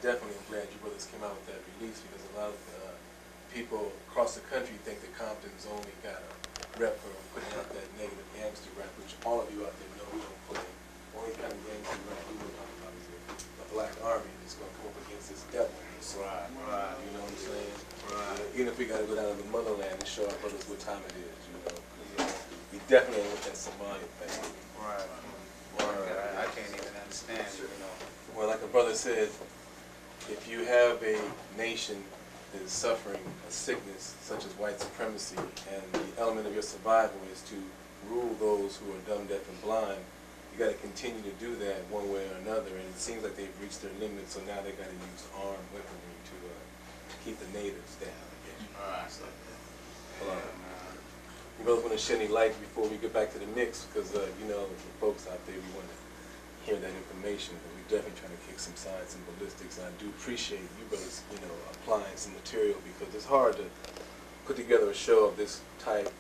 definitely am glad you brothers came out with that release, because a lot of people across the country think that Compton's only got a rep for putting out that negative gangster rap, which all of you out there know we don't play. Only kind of gangster rap we will talk about is a black army that's going to come up against this devil. Right, right. You know what I'm saying? Right. Even if we got to go down to the motherland and show our brothers what time it is, you know. We definitely ain't with that Somalia thing. Right. I can't even understand it, you know. Well, like a brother said, if you have a nation that is suffering a sickness such as white supremacy, and the element of your survival is to rule those who are dumb, deaf, and blind, you got to continue to do that one way or another. And it seems like they've reached their limit, so now they got to use armed weaponry to keep the natives down. All right. So, you both want to shed any light before we get back to the mix, because you know, the folks out there, we want to hear that information, but we're definitely trying to kick some science and ballistics. And I do appreciate you brothers, you know, applying some material, because it's hard to put together a show of this type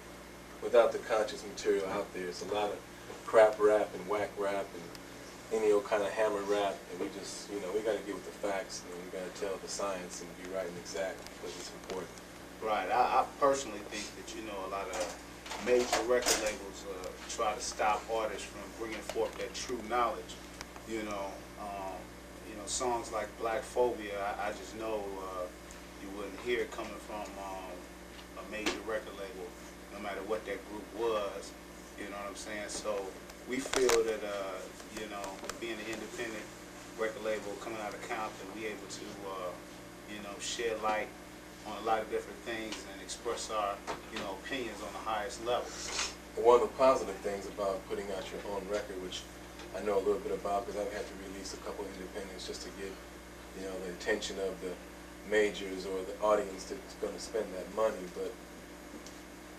without the conscious material out there. It's a lot of crap rap and whack rap and any old kind of hammer rap, and we just, you know, we got to get with the facts, and we got to tell the science and be right and exact, because it's important. right. I personally think that, you know, a lot of major record labels try to stop artists from bringing forth that true knowledge. You know, songs like Black Phobia, I just know you wouldn't hear it coming from a major record label, no matter what that group was. You know what I'm saying? So we feel that, you know, being an independent record label coming out of Compton, we able to, you know, shed light on a lot of different things and express our, you know, opinions on the highest level. One of the positive things about putting out your own record, which I know a little bit about because I've had to release a couple of independents just to get, you know, the attention of the majors or the audience that's going to spend that money. But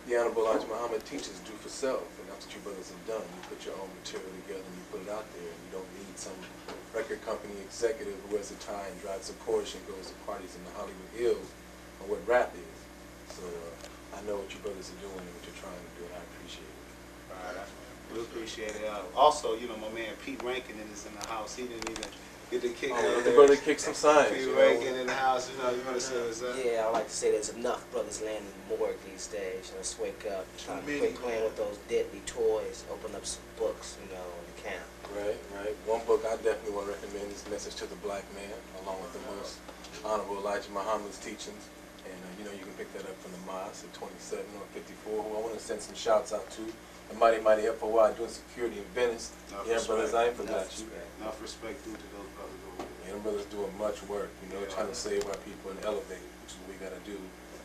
the Honorable Elijah Muhammad teaches do for self, and that's what you brothers have done. You put your own material together and you put it out there, and you don't need some record company executive who wears a tie and drives a Porsche and goes to parties in the Hollywood Hills on what rap is. So I know what you brothers are doing and what you're trying to do, and I appreciate it. All right. We appreciate it. Also, you know, my man Pete Rankin is in the house. He didn't even get to kick the brother kick some signs. Pete Rankin in the house. You know, you want to say what's up? Yeah, I like to say there's enough brothers landing Moor these days. Let's wake up, try to quit playing with those deadly toys, open up some books, you know, in the camp. Right, right. One book I definitely want to recommend is Message to the Black Man, along with the most Honorable Elijah Muhammad's teachings. And you know, you can pick that up from the mosque at 27 or 54, who I want to send some shouts out to. The mighty help for a while doing security in Venice. Yeah, brothers, I ain't forgot you. Enough respect due to those brothers over there. Yeah, them brothers doing much work, you know, trying to save our people and elevate, which is what we got to do.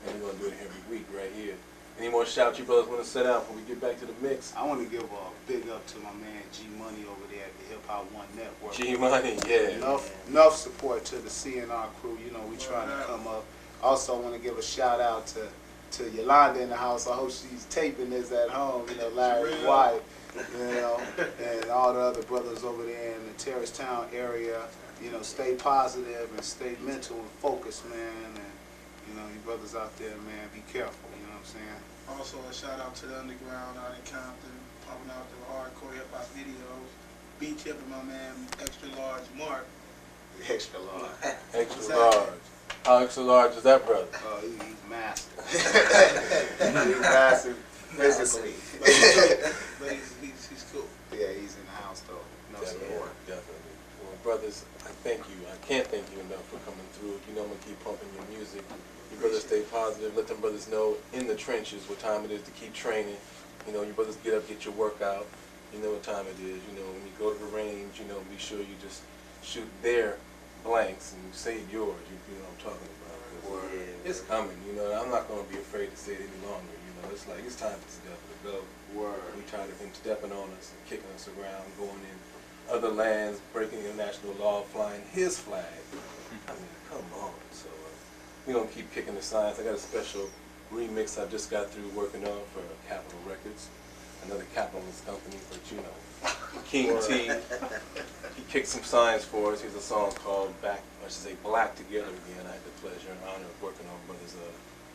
And we're going to do it every week right here. Any more shouts you brothers want to set out before we get back to the mix? I want to give a big up to my man G Money over there at the Hip Hop One Network. G Money, yeah. Enough support to the CNR crew. You know, we trying to come up. Also, I want to give a shout out to Yolanda in the house. I hope she's taping this at home. You know, Larry's wife. You know, and all the other brothers over there in the Terracetown area. You know, stay positive and stay mental and focused, man. And you know, you brothers out there, man, be careful. You know what I'm saying? Also, a shout out to the underground out in Compton, pumping out the hardcore hip hop videos. Beat tipping my man Extra Large Mark. Extra large. Extra large. How extra large is that, brother? Oh, he's massive. He's massive physically. But he's cool. Yeah, he's in the house though. No support. Definitely. Well, brothers, I thank you. I can't thank you enough for coming through. You know I'm gonna keep pumping your music. You brothers stay positive. Let them brothers know in the trenches what time it is to keep training. You know, you brothers get up, get your workout. You know what time it is. You know, when you go to the range, you know, be sure you just shoot their blanks and save yours. You know what I'm talking about. It's coming. You know, I'm not gonna be afraid to say it any longer. You know, it's like it's time for this devil to go. We tired of him stepping on us and kicking us around, going in other lands, breaking international law, flying his flag. I mean, come on. So we're going to keep kicking the science. I got a special remix I just got through working on for Capitol Records, another capitalist company, but you know, King T, he kicked some science for us. Here's a song called Black Together Again. I had the pleasure and honor of working on brother's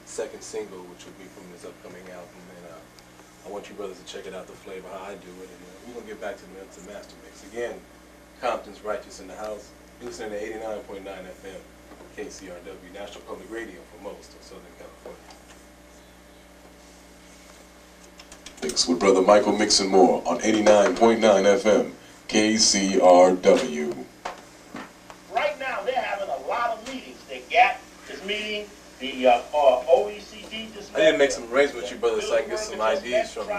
second single, which will be from his upcoming album. And I want you brothers to check it out, the flavor, how I do it. And we're going to get back to the master mix. Again, Compton's Righteous in the house. You're listening to 89.9 FM, KCRW, National Public Radio for most of Southern California. With brother Micheal Mixxin Moor on 89.9 FM, KCRW. Right now, they're having a lot of meetings. The GATT is meeting, the OECD just I didn't make some arrangements with you, brother, so I can get some ideas from you.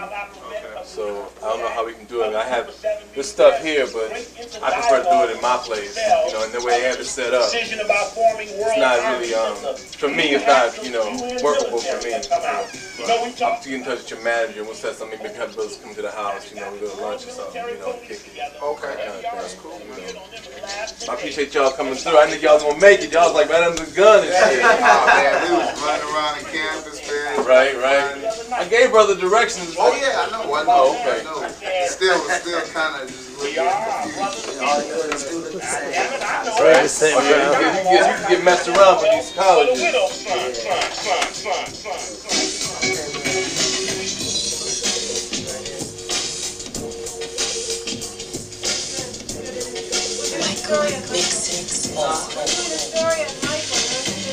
So I don't know how we can do it. I have this stuff here, but I prefer to do it in my place. You know, and the way I have it set up, it's not really, for me, it's not, you know, workable for me. So I'll get in touch with your manager and we'll set something, maybe have brothers come to the house, you know, we'll go to lunch or something, you know, kick it. Okay, That's cool. You know. I appreciate y'all coming through. I think y'all was gonna make it. Y'all was like right under the gun and shit. Oh man, we was running around the campus, man. Right. I gave brother directions. Oh yeah, I know. Oh, okay. I know. Still kind of just looking Right. You can get messed around with these colleges.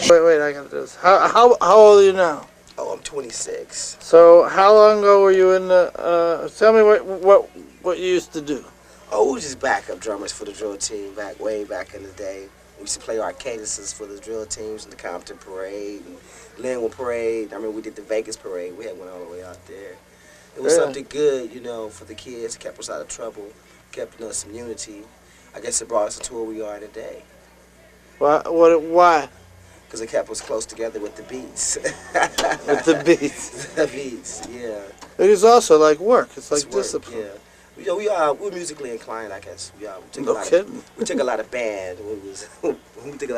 Wait, I gotta do this. How old are you now? Oh, I'm 26. So how long ago were you in the, tell me what you used to do? Oh, we were just backup drummers for the drill team way back in the day. We used to play arcadices for the drill teams in the Compton Parade and Linwood Parade. I mean, we did the Vegas Parade. We had one all the way out there. It was something good, you know, for the kids. It kept us out of trouble, kept, you know, some unity. I guess it brought us to where we are today. Why? Because it kept us close together with the beats. With the beats. The beats, yeah. It is also like work. It's like It's work, discipline. yeah. You know, we're musically inclined, I guess. We took a lot of band. We took a lot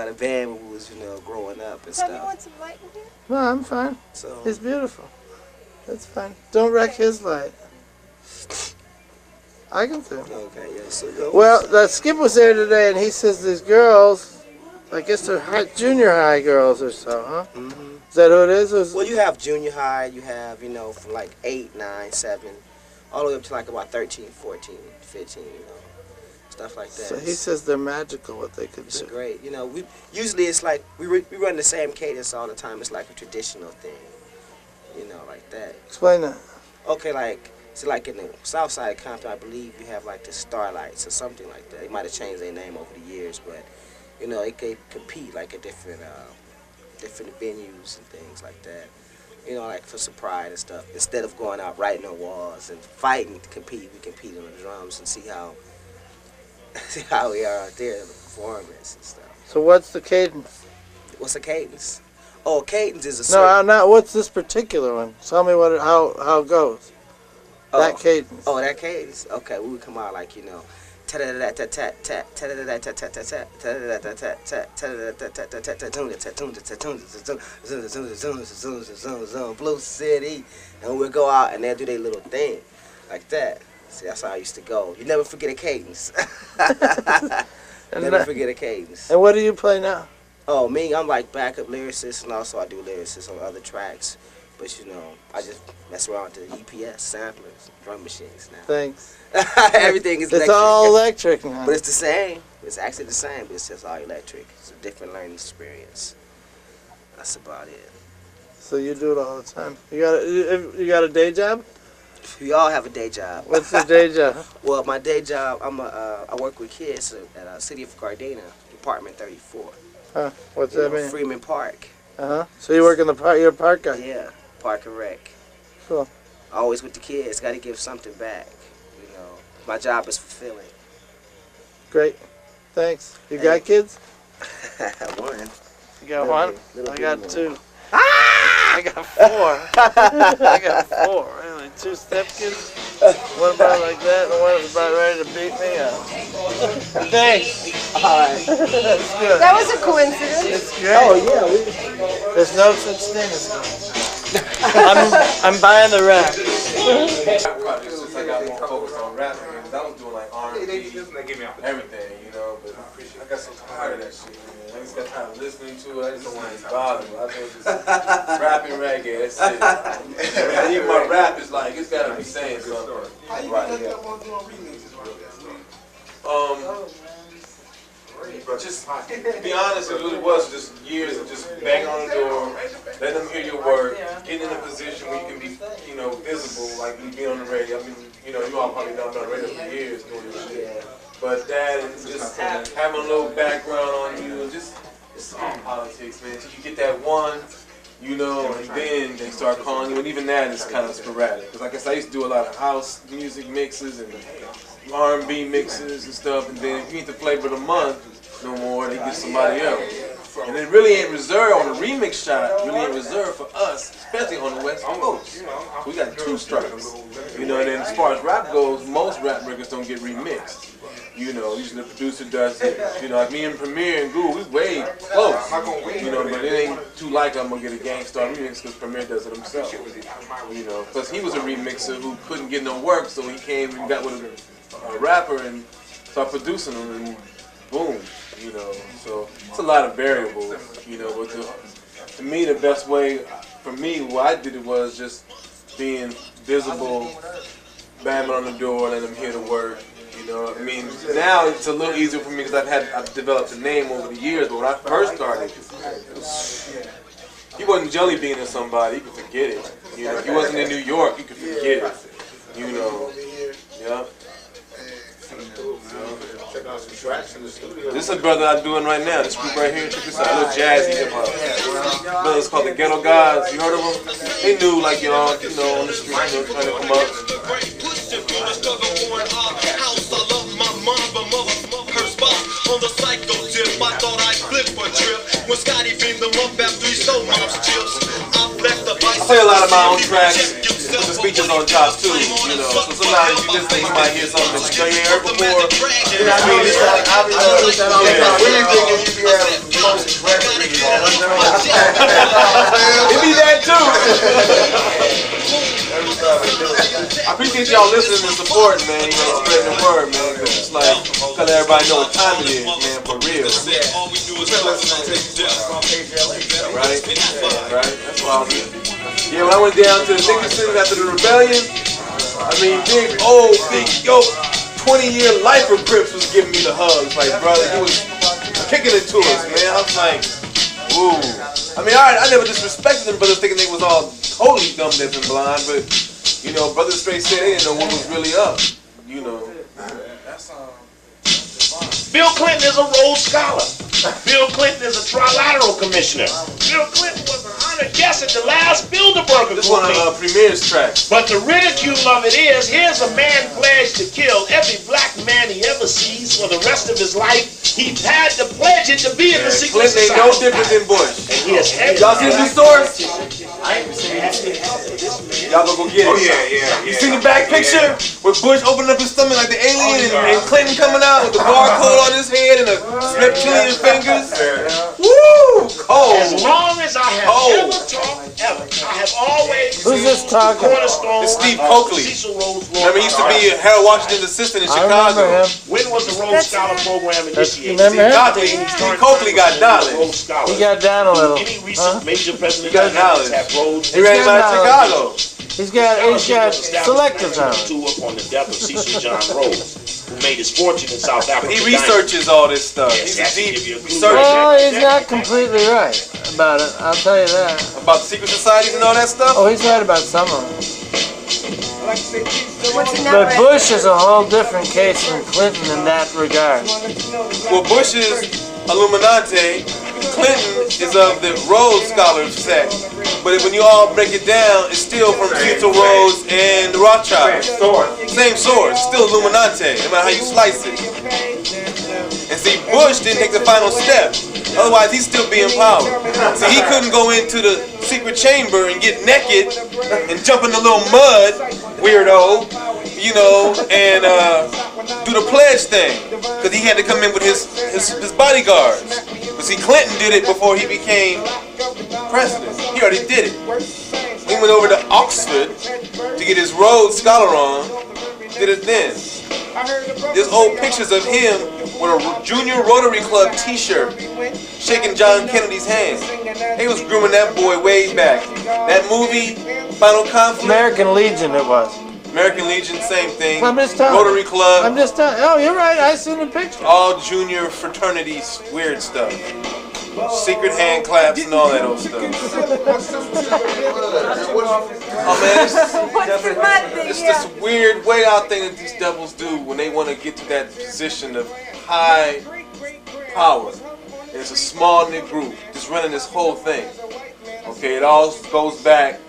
of band when we was, you know, growing up and stuff. You want some light in here? No, I'm fine. So He's beautiful. That's fine. Don't wreck his light. I can do it. okay, yeah. So Well, Skip was there today, and he says these girls, I guess they're junior high girls or so, huh? Mm-hmm. Is that who it is? Well, you have junior high. You have, you know, from like 8, 9, 7, all the way up to like about 13, 14, 15. You know, stuff like that. So he says they're magical, what they could It's do. great. You know, we usually it's like we run the same cadence all the time. It's like a traditional thing. You know, like that. Explain that. Okay, like, so like in the south side of Compton, I believe you have like the Starlights or something like that. They might have changed their name over the years, but, you know, it could compete like at different venues and things like that. You know, like for some pride and stuff. Instead of going out writing on walls and fighting to compete, we compete on the drums and see how we are out there in the performance and stuff. So what's the cadence? What's a cadence? Oh, cadence is a certain... No, not what's this particular one? Tell me how it goes. That cadence. Oh, that cadence. Okay, we would come out like, you know, Blue City, and we'll go out and they'll do their little thing like that. See, that's how I used to go. You never forget a cadence. Never forget a cadence. And what do you play now? Oh, me, I'm like backup lyricist, and also I do lyricists on other tracks. But, you know, I just mess around with the EPS, samplers, drum machines now. Thanks. Everything is electric. It's all electric now. But it's the same. It's actually the same, but it's just all electric. It's a different learning experience. That's about it. So you do it all the time. You got a day job? We all have a day job. What's your day job? Well, my day job, I work with kids at City of Gardena, Department 34. Huh? What's that mean? Freeman Park. Uh-huh. So you work in the park, you're a park guy? Yeah, Park and Rec. Cool. Always with the kids, got to give something back. You know, my job is fulfilling. Great. Thanks. You got kids? One. You got Little one? bit, little I bit got more. 2. I got 4. I got 4. Really? 2 stepkids. One about like that, and one was about ready to beat me up. Thanks. All right. That's good. That was a coincidence. It's great. Oh, yeah. There's no such thing as good. I'm buying the rap. Rap projects, since I got more focused on rapping, because I was doing like R&B, everything, you know, but I got so tired of that shit, man. I just got tired of listening to it, I just don't want to bother me. I was just rapping reggae, that's it. And even my rap is like, it's gotta be saying something. How you Right, get yeah. up on doing remixes right there? Just to be honest, it really was just years of just banging on the door, letting them hear your work, getting in a position where you can be, you know, visible, like you be on the radio. I mean, you know, you all probably know I've been on the radio for years doing this shit. But that and just having a little background on you, just it's all politics, man. So you get that one, you know, and then they start calling you, and even that is kind of sporadic. Because like I said, I used to do a lot of house music mixes and R&B mixes and stuff, and then if you need the flavor of the month no more, they get somebody else. And it really ain't reserved on the remix shot, really ain't reserved for us, especially on the West Coast. So we got 2 strikes. You know, and then as far as rap goes, most rap records don't get remixed. You know, usually the producer does it. You know, like me and Premier and Goo, we way close. You know, but it ain't too likely I'm gonna get a Gangstar remix because Premier does it himself. You know, plus he was a remixer who couldn't get no work, so he came and got with a rapper and started producing them, and boom. You know, so it's a lot of variables. You know, but to me, the best way for me, what I did it was just being visible, bamming on the door, letting them hear the work. You know, I mean, now it's a little easier for me because I've developed a name over the years. But when I first started, he wasn't Jelly Bean or somebody. You could forget it. You know, he wasn't in New York. You could forget it. You know, yeah. This is a brother I'm doing right now. This group right here, check this out. A little jazzy hip hop. Brothers called the Ghetto Gods. You heard of them? They knew, like y'all, you know, on the street, you know, trying to come up. On the psycho tip, I thought I'd flip a trip. When Scotty beamed them up after he stole mom's chips, I left the I play a lot of my own tracks with the speeches on top too, you know. So sometimes you just think you might hear something that you ain't heard before. Yeah, I noticed that all the time. When you thinking you be having most records, It be that too. I appreciate y'all listening and supporting, man. You know, spreading the word, man. Cause it's like, let everybody know what time it is, man, for real. Right? Right? That's why I was yeah, when I went down to the Nicholsons after the rebellion, I mean, big 20-year lifer Crips was giving me the hugs. Like, brother, he was kicking it to us, man. I was like, ooh. I mean, I never disrespected them brothers thinking they was all totally dumb, deaf, and blind, but, you know, brothers straight said they didn't know what was really up, you know. Bill Clinton is a Rhodes Scholar. Bill Clinton is a trilateral commissioner. Bill Clinton was an honored guest at the last Bilderberger This one of Premier's tracks. But the ridicule of it is, here's a man pledged to kill every black man he ever sees for the rest of his life. He had to pledge it to be in the secret Clinton ain't no different than Bush. And he is y'all see the source? Y'all gonna go get it. Oh yeah. You see the back picture with Bush opening up his stomach like the alien and Clinton coming out with the barcode on his head and the reptilian fingers? Woo! Cold. As long as I have ever talked, I have always Who's this talking? cornerstone. It's Steve Coakley. Remember, he used to be Harold Washington's assistant in Chicago. I remember him. When was the Rhodes Scholar program initiated? Remember him? Steve Coakley got knowledge. He got down a little. Any recent major president He got knowledge. have Rhodes. He ran him out of Chicago. He's got selective knowledge. On the death of Cecil John Rhodes, who made his fortune in South Africa. He researches all this stuff. He's a deep researcher. Well, he's not completely right about it. I'll tell you that. About the secret societies and all that stuff? Oh, he's right about some of them. But Bush is a whole different case from Clinton in that regard. Well, Bush is Illuminati. Clinton is of the Rhodes Scholar sect. But when you all break it down, it's still from Cecil Rhodes and the Rothschilds. Same source. Still Illuminati, no matter how you slice it. And see, Bush didn't take the final step. Otherwise, he'd still be in power. So he couldn't go into the secret chamber and get naked and jump in the little mud, weirdo, you know, and do the pledge thing. Because he had to come in with his bodyguards. But see, Clinton did it before he became president. He already did it. He went over to Oxford to get his Rhodes Scholar on. Did it then. There's old pictures of him with a Junior Rotary Club t-shirt shaking John Kennedy's hand. He was grooming that boy way back. That movie, Final Conflict. American Legion it was. American Legion, same thing. I'm just telling Rotary Club. I'm just telling. Oh, you're right. I seen the picture. All junior fraternities, weird stuff. Secret hand claps and all that old stuff. Oh man, it's this weird way out thing that these devils do when they want to get to that position of high power. It's a small knit group just running this whole thing. Okay, it all goes back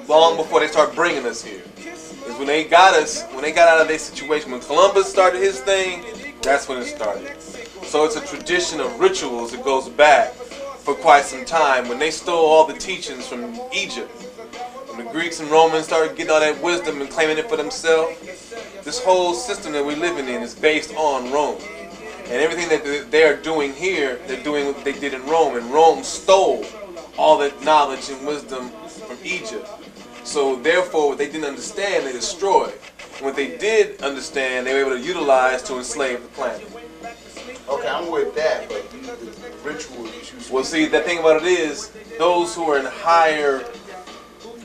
long before they start bringing us here. Is when they got us, when they got out of their situation, when Columbus started his thing, that's when it started. So it's a tradition of rituals that goes back for quite some time. When they stole all the teachings from Egypt, when the Greeks and Romans started getting all that wisdom and claiming it for themselves, this whole system that we're living in is based on Rome. And everything that they're doing here, they're doing what they did in Rome. And Rome stole all that knowledge and wisdom from Egypt. So therefore, what they didn't understand, they destroyed. And what they did understand, they were able to utilize to enslave the planet. Okay, I'm with that, but the ritual issues. Well, see, the thing about it is, those who are in higher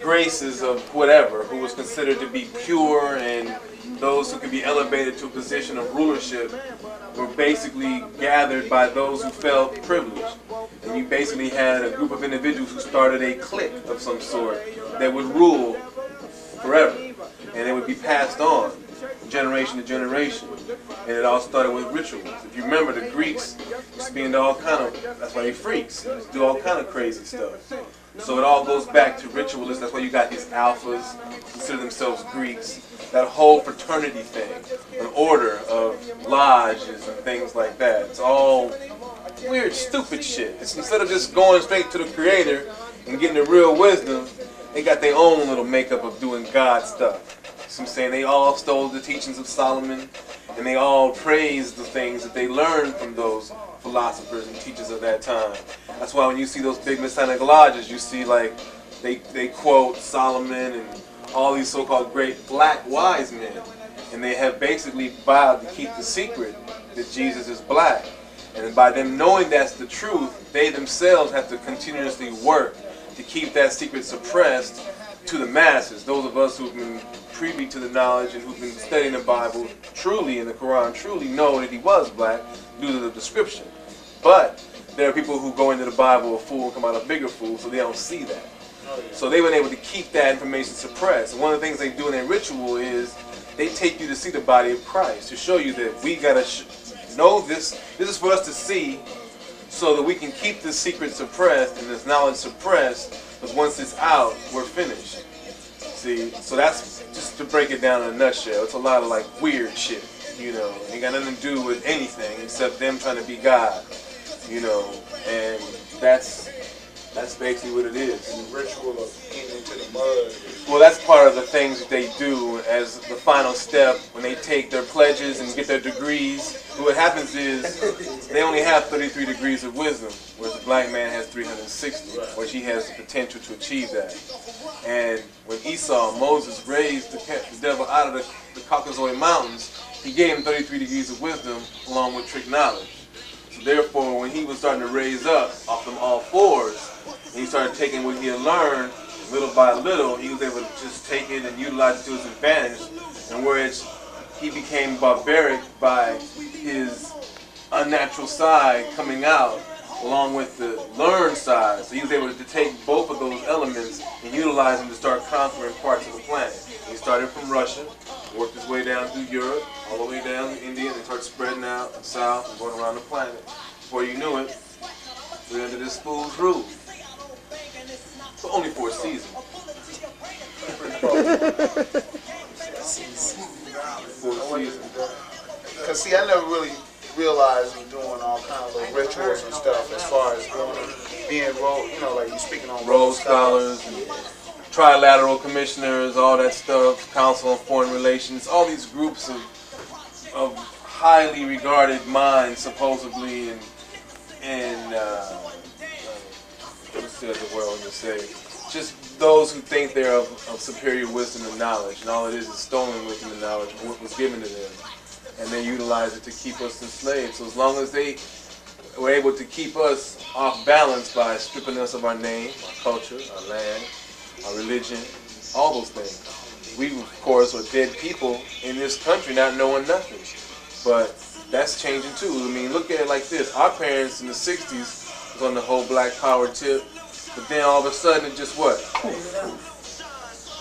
graces of whatever, who was considered to be pure, and those who could be elevated to a position of rulership, were basically gathered by those who felt privileged. And you basically had a group of individuals who started a clique of some sort that would rule forever. And it would be passed on generation to generation. And it all started with rituals. If you remember, the Greeks used to be into all kind of, that's why they freaks, do all kind of crazy stuff. So it all goes back to ritualists. That's why you got these alphas, consider themselves Greeks. That whole fraternity thing, an order of lodges and things like that. It's all weird, stupid shit. It's instead of just going straight to the Creator and getting the real wisdom, they got their own little makeup of doing God stuff. So I'm saying they all stole the teachings of Solomon, and they all praised the things that they learned from those philosophers and teachers of that time. That's why when you see those big Masonic lodges, you see like they quote Solomon and all these so-called great black wise men, and they have basically vowed to keep the secret that Jesus is black. And by them knowing that's the truth, they themselves have to continuously work to keep that secret suppressed to the masses. Those of us who've been privy to the knowledge and who've been studying the Bible truly, and the Quran truly, know that he was black due to the description. But there are people who go into the Bible a fool and come out a bigger fool, so they don't see that. So they've been able to keep that information suppressed. And one of the things they do in their ritual is they take you to see the body of Christ, to show you that we gotta know this. This is for us to see, so that we can keep this secret suppressed and this knowledge suppressed. Because once it's out, we're finished. See, so that's just to break it down in a nutshell. It's a lot of like weird shit, you know. It ain't got nothing to do with anything except them trying to be God, you know. And that's basically what it is. And the ritual of getting into the mud. Well, that's part of the things that they do as the final step when they take their pledges and get their degrees. What happens is they only have 33 degrees of wisdom, whereas the black man has 360, which he has the potential to achieve that. And when Moses raised the devil out of the Caucasoid Mountains, he gave him 33 degrees of wisdom along with trick knowledge. So therefore, when he was starting to raise up off them all fours, and he started taking what he had learned little by little, he was able to just take it and utilize it to his advantage. And whereas he became barbaric by his unnatural side coming out, along with the learned side. So he was able to take both of those elements and utilize them to start conquering parts of the planet. He started from Russia, worked his way down through Europe, all the way down to India, and then started spreading out south and going around the planet. Before you knew it, we're under this fool's rule. But only for a season. Because see, I never really realized I'm doing all kinds of rituals and stuff as far as being like you speaking on Rhodes Scholars, and Trilateral Commissioners, all that stuff, Council on Foreign Relations, all these groups of highly regarded minds, supposedly, and let's see what the world would say. Just those who think they're of superior wisdom and knowledge, and all it is stolen wisdom and knowledge, what was given to them. And they utilize it to keep us enslaved. So as long as they were able to keep us off balance by stripping us of our name, our culture, our land, our religion, all those things, we of course are dead people in this country not knowing nothing. But that's changing too. I mean, look at it like this. Our parents in the 60s was on the whole black power tip, but then all of a sudden it just what?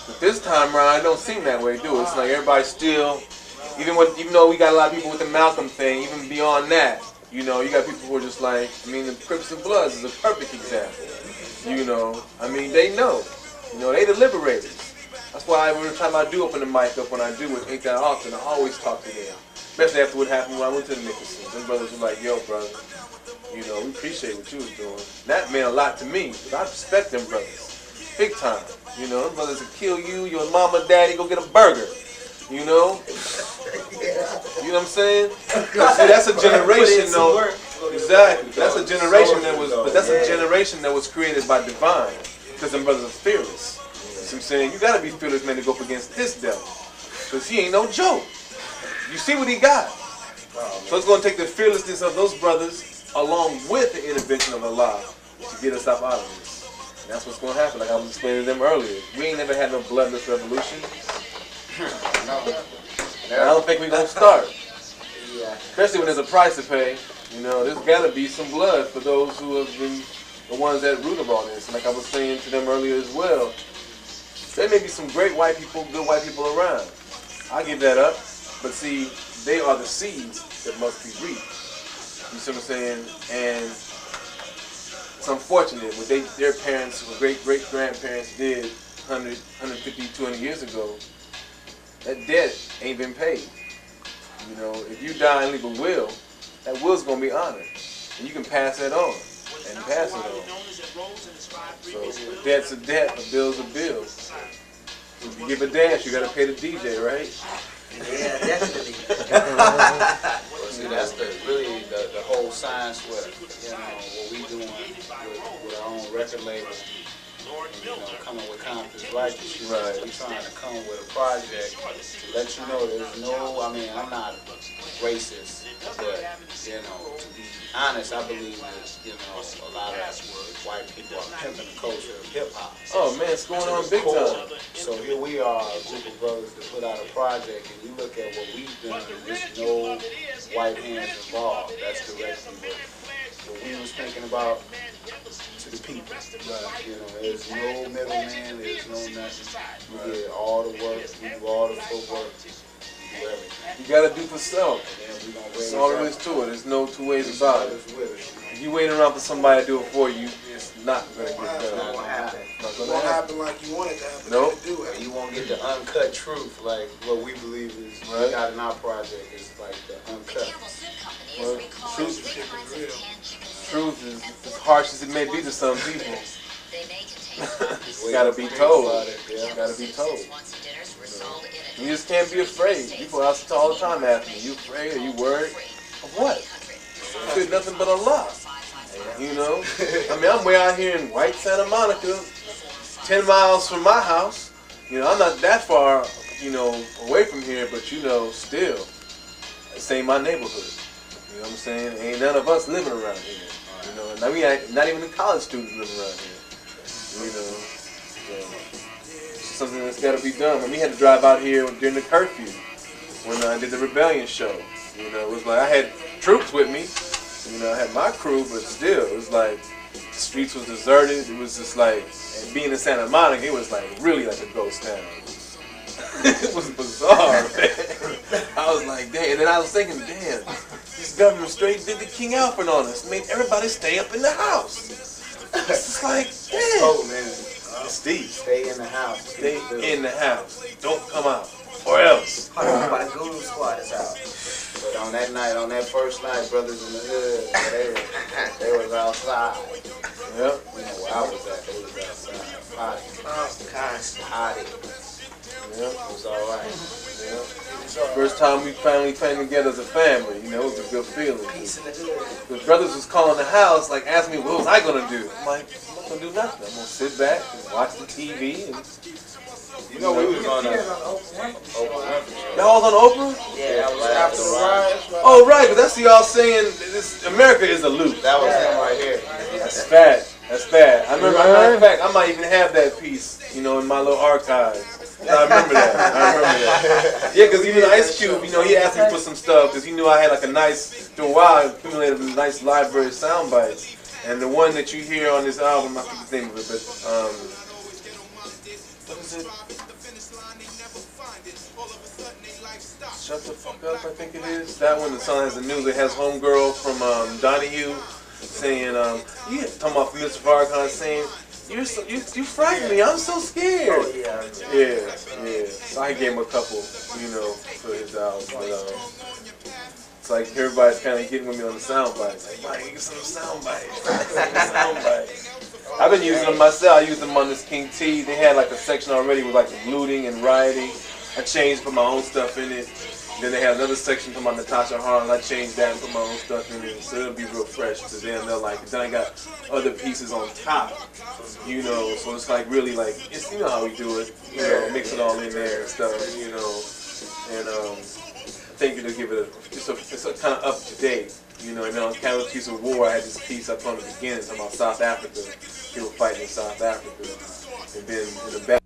But this time around, it don't seem that way, do it? It's like everybody still, even though we got a lot of people with the Malcolm thing, even beyond that, you know, you got people who are just like, I mean, the Crips and Bloods is a perfect example. You know, I mean, they know. You know, they the liberators. That's why every time I do open the mic up, when I do it, ain't that often, I always talk to them. Especially after what happened when I went to the Nicholsons. Them brothers were like, yo, brother, you know, we appreciate what you was doing. That meant a lot to me, because I respect them brothers. Big time. You know, them brothers will kill you, your mama, daddy, go get a burger. You know? You know what I'm saying? See, that's a generation, though. Exactly. That's a generation that was, but that's a generation that was created by divine. Because them brothers are fearless. You know what I'm saying? You gotta be fearless, man, to go up against this devil. Because he ain't no joke. You see what he got. So it's going to take the fearlessness of those brothers along with the intervention of Allah to get us up out of this. And that's what's going to happen, like I was explaining to them earlier. We ain't never had no bloodless revolution. And I don't think we're going to start. Especially when there's a price to pay. You know, there's got to be some blood for those who have been the ones at root of all this. And like I was saying to them earlier as well, there may be some great white people, good white people around. I give that up. But see, they are the seeds that must be reaped. You see what I'm saying? And it's unfortunate what their parents or great-grandparents did 100, 150, 200 years ago. That debt ain't been paid. You know, if you die and leave a will, that will's going to be honored. And you can pass that on and pass it on. So a debt's a debt, a bill's a bill. If you give a dance, you got to pay the DJ, right? Yeah, definitely. Well, see, that's really the whole science with, you know, what we doing with our own record label. You know, coming with Compton's Righteous. Right. We trying to come with a project to let you know there's no, I mean, I'm not racist, but, you know, to be honest, I believe that, you know, a lot of white people are pimping the culture of hip-hop. Oh, man, it's going on big time. So here we are, a group of brothers that put out a project, and you look at what we've done, and there's no white hands involved. That's directly what we was thinking about to the people. You know, there's no middleman, there's no nothing. We get all the work, we do all the footwork, we do everything. You gotta do for self. And then we gonna That's raise all there up is to it. There's no two ways about it. brothers with us. If you wait around for somebody to do it for you, it's not gonna get It's done. not gonna happen. Not It gonna won't happen. happen like you want it to happen. Nope. You do it. You won't get the uncut truth, like what we believe is Right. we got in our project is like the uncut. Well, truth is as harsh as it may be to some people. Gotta be told. Gotta be told. You just can't be afraid. People ask all the time asking me, you afraid? Are you worried? Of what? You feel nothing but Allah. You know? I mean, I'm way out here in White Santa Monica, 10 miles from my house. You know, I'm not that far, you know, away from here, but you know, still, this ain't my neighborhood. You know what I'm saying? Ain't none of us living around here. You know, and we ain't, not even the college students living around here. You know, so it's something that's got to be done. And we had to drive out here during the curfew when I did the Rebellion show. You know, it was like I had troops with me. You know, I had my crew, but still, it was like the streets was deserted. It was just like, and being in Santa Monica, it was like really like a ghost town. It was bizarre, man. I was like, damn. And then I was thinking, damn, this government straight did the King Alfred on us. Made everybody stay up in the house. It's just like, damn. Oh man, It's deep. stay in the house. Stay in the house. Don't come out. Or else. My Guru Squad is out. But on that night, on that first night, brothers in the hood, they was outside. Yep. You know where I was at, they was outside. Potty. Yep. It was alright. Yep. First time we finally came together as a family, you know, it was a good feeling. Peace in the hood. The brothers was calling the house, like asking me, what was I gonna do? I'm like, I'm not gonna do nothing. I'm gonna sit back and watch the TV. And, You know, we was on Oprah. y'all was on Oprah? Yeah, that was Right after the riots. Oh, right, but that's y'all saying this, America is a loop. That was him right here. That's bad. That's bad. I remember, matter of fact, I might even have that piece, you know, in my little archives. I remember that. Yeah, because even Ice Cube, you know, he asked me for some stuff because he knew I had like a nice, through a while, accumulated a nice library of sound bites. And the one that you hear on this album, I forget the name of it, but what is it? Shut the fuck up, I think it is. That one, the song has the news. It has Homegirl from Donahue saying, yeah, talking about Mr. Farrakhan saying, you frighten me, I'm so scared. Oh, yeah. Yeah. So I gave him a couple, you know, for his album. But it's like everybody's kind of getting with me on the sound bites. Like, Mike, get some sound bites. I've been using them myself. I used them on this King T. They had like a section already with like looting and rioting. I changed, put my own stuff in it. Then they had another section from Natasha Harlan. I changed that and put my own stuff in it. So it'll be real fresh to them. They'll like it. Then I got other pieces on top, you know. So it's like really like, it's, you know how we do it. You know, mix it all in there and stuff, you know. And I think it'll give it it's a kind of up to date, you know. And then on Casualties of War, I had this piece up from the beginning talking about South Africa. People fighting in South Africa. And then in the back.